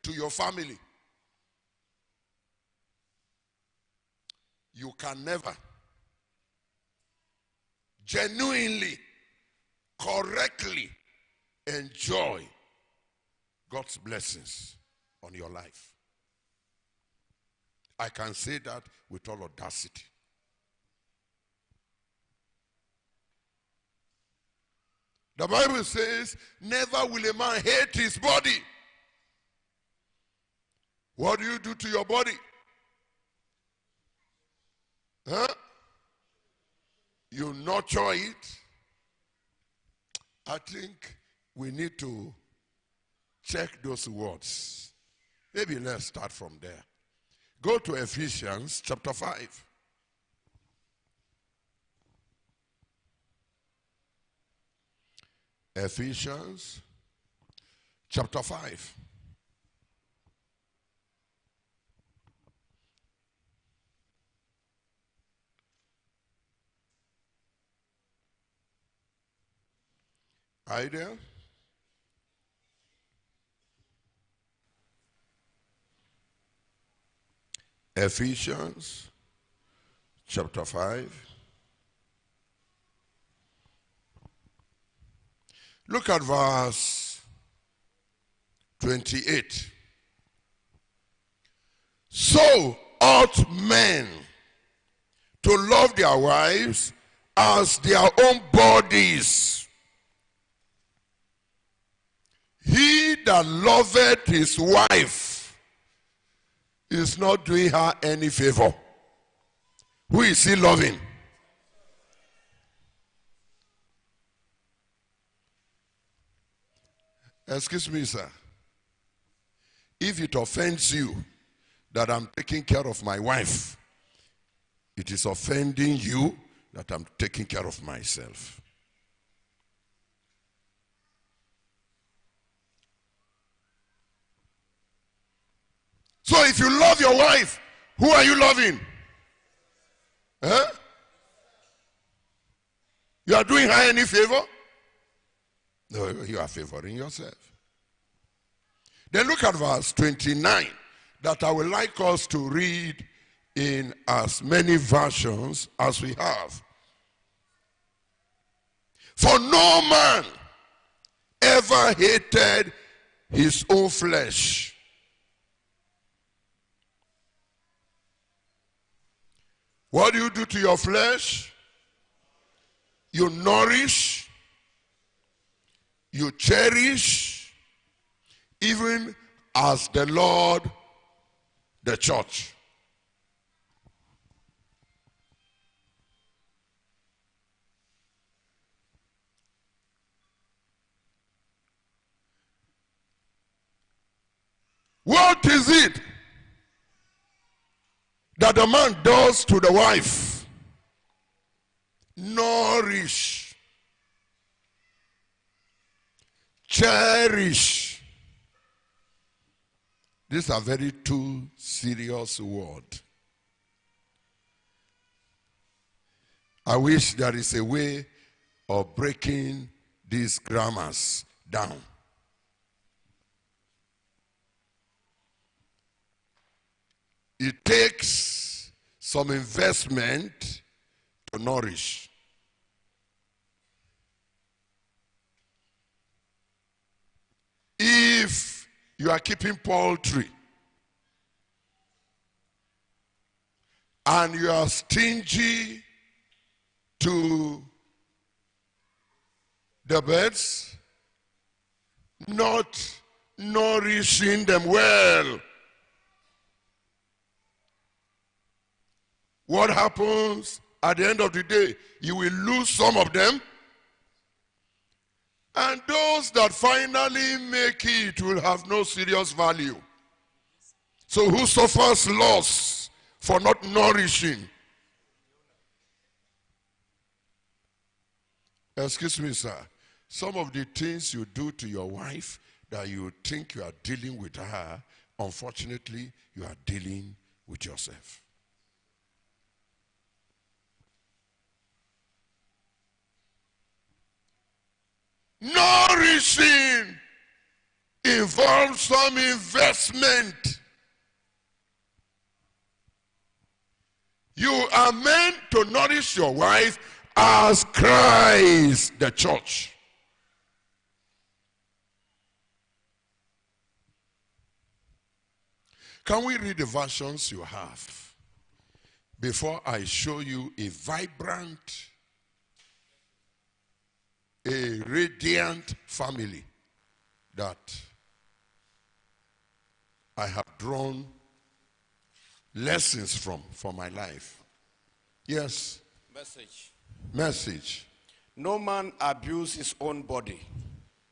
to your family. You can never genuinely, correctly enjoy God's blessings on your life. I can say that with all audacity. The Bible says, never will a man hate his body. What do you do to your body? Huh? You nurture it. I think we need to check those words. Maybe let's start from there. Go to Ephesians chapter 5. Ephesians chapter 5. Are you there? Ephesians chapter 5. Look at verse 28. So ought men to love their wives as their own bodies. He that loveth his wife is not doing her any favor. Who is he loving? Excuse me, sir. If it offends you that I'm taking care of my wife, it is offending you that I'm taking care of myself. So if you love your wife, who are you loving? Huh? You are doing her any favor? No, you are favoring yourself. Then look at verse 29 that I would like us to read in as many versions as we have. For no man ever hated his own flesh. What do you do to your flesh? You nourish, you cherish, even as the Lord, the church. What is it that the man does to the wife? Nourish, cherish. These are very two serious words. I wish there is a way of breaking these grammars down. It takes some investment to nourish. If you are keeping poultry and you are stingy to the birds, not nourishing them well, what happens at the end of the day? You will lose some of them, and those that finally make it will have no serious value. So who suffers loss for not nourishing? Excuse me, sir. Some of the things you do to your wife that you think you are dealing with her, unfortunately, you are dealing with yourself. Nourishing involves some investment. You are meant to nourish your wife as Christ, the church. Can we read the versions you have before I show you a vibrant, a radiant family that I have drawn lessons from for my life? Yes. Message. No man abuse his own body,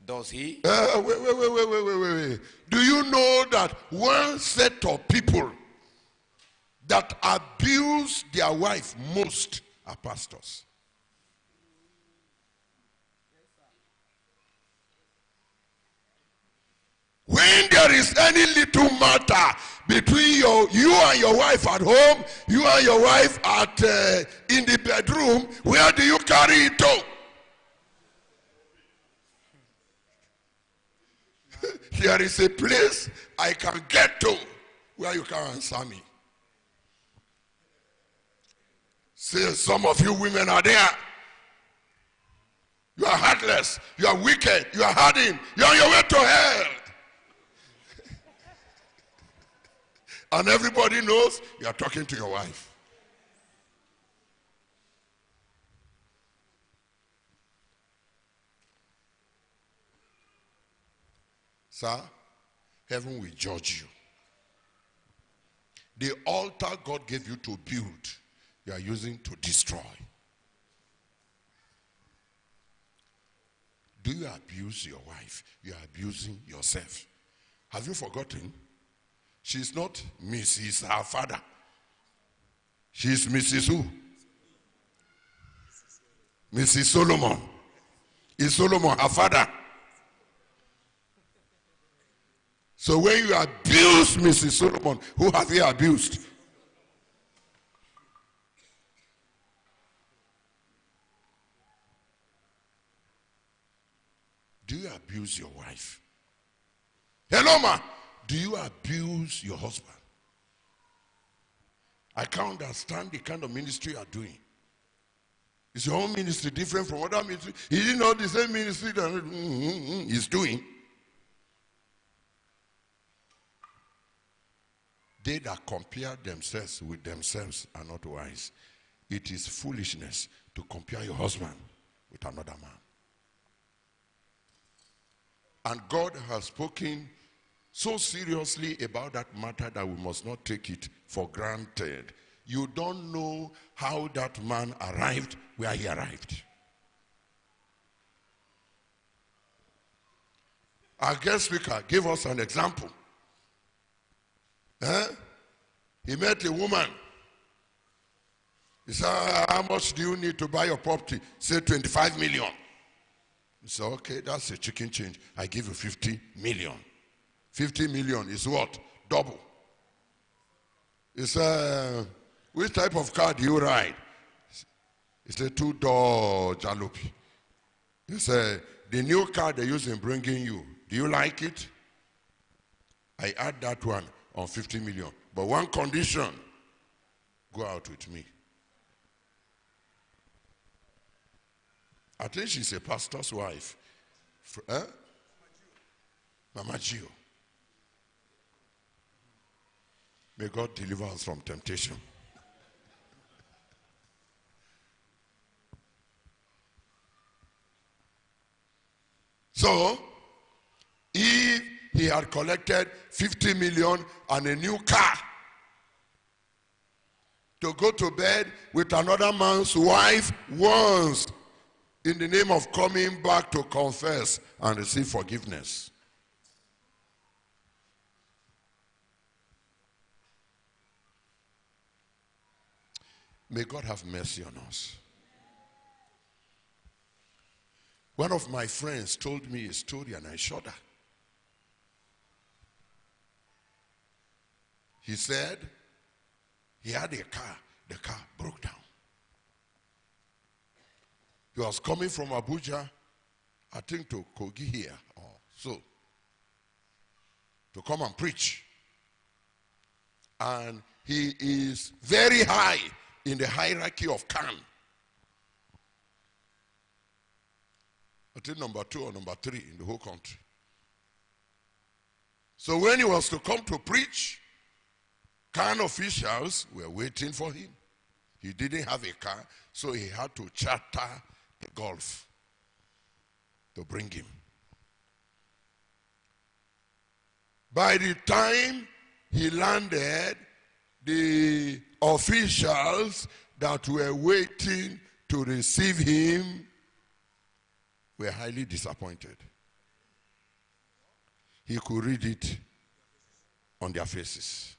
does he? Wait. Do you know that one set of people that abuse their wife most are pastors? When there is any little matter between you and your wife at home, you and your wife at in the bedroom, where do you carry it to? There is a place I can get to where you can answer me. See, some of you women are there. You are heartless. You are wicked. You are hardened. You are on your way to hell. And everybody knows you are talking to your wife. Sir, heaven will judge you. The altar God gave you to build, you are using to destroy. Do you abuse your wife? You are abusing yourself. Have you forgotten? She's not Mrs. her father. She's Mrs. who? Mrs. Solomon. Is Solomon her father? So when you abuse Mrs. Solomon, who have you abused? Do you abuse your wife? Hello, ma. Do you abuse your husband? I can't understand the kind of ministry you are doing. Is your own ministry different from other ministry? Is it not the same ministry that he's doing? They that compare themselves with themselves are not wise. It is foolishness to compare your husband with another man. And God has spoken so seriously about that matter that we must not take it for granted. You don't know how that man arrived where he arrived. Our guest speaker gave us an example. He met a woman. He said, how much do you need to buy your property? Say 25 million. He said, okay, that's a chicken change. I give you 50 million. 50 million is what? Double. He said, which type of car do you ride? He said, 2-door jalopy. He said, the new car they use in bringing you, do you like it? I add that one on 50 million. But one condition, go out with me. I think she's a pastor's wife. Mama Gio. May God deliver us from temptation. So, if he had collected 50 million and a new car to go to bed with another man's wife once in the name of coming back to confess and receive forgiveness. May God have mercy on us. One of my friends told me a story and I shuddered. He said he had a car. The car broke down. He was coming from Abuja, I think to Kogi here or so. to come and preach. And he is very high in the hierarchy of Khan. I think number 2 or number 3 in the whole country. So when he was to come to preach, Khan officials were waiting for him. He didn't have a car, so he had to charter a Golf to bring him. By the time he landed, the officials that were waiting to receive him were highly disappointed. He could read it on their faces.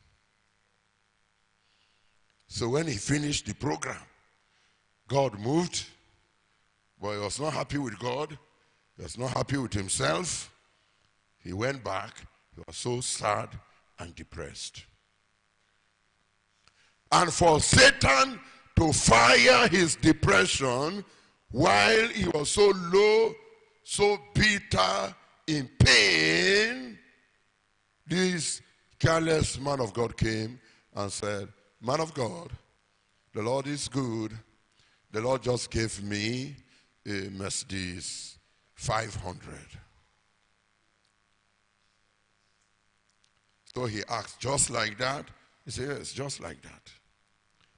So when he finished the program, God moved, but he was not happy with God. He was not happy with himself. He went back. He was so sad and depressed. And for Satan to fire his depression while he was so low, so bitter, in pain, this careless man of God came and said, "Man of God, the Lord is good. The Lord just gave me a Mercedes 500. So he asked, "Just like that?" He said, "Yes, just like that.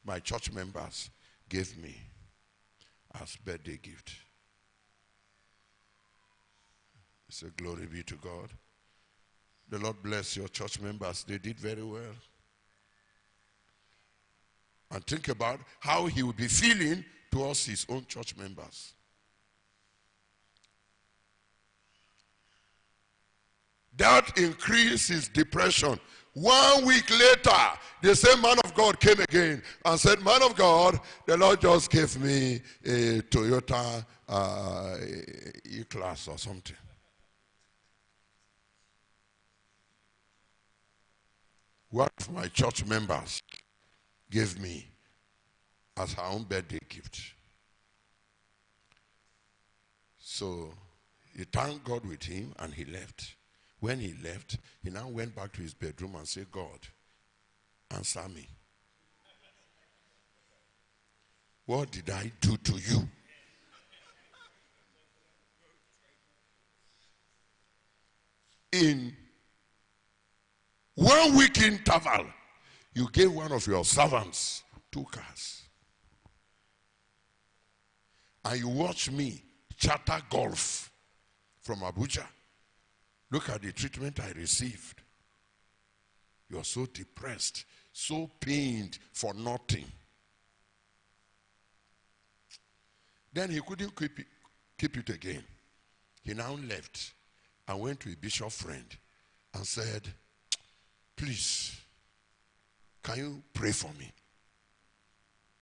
My church members gave me as birthday gift." He said, "Glory be to God. The Lord bless your church members. They did very well." And think about how he will be feeling towards his own church members. That increased his depression. 1 week later, the same man of God came again and said, "Man of God, the Lord just gave me a Toyota E-Class or something." One of my church members gave me as her own birthday gift. So he thanked God with him and he left. When he left, he now went back to his bedroom and said, "God, answer me. What did I do to you? In 1 week interval, you gave one of your servants 2 cars. And you watch me charter Golf from Abuja. Look at the treatment I received. You're so depressed, so pained for nothing." Then he couldn't keep it again. He now left and went to a bishop friend and said, "Please, can you pray for me?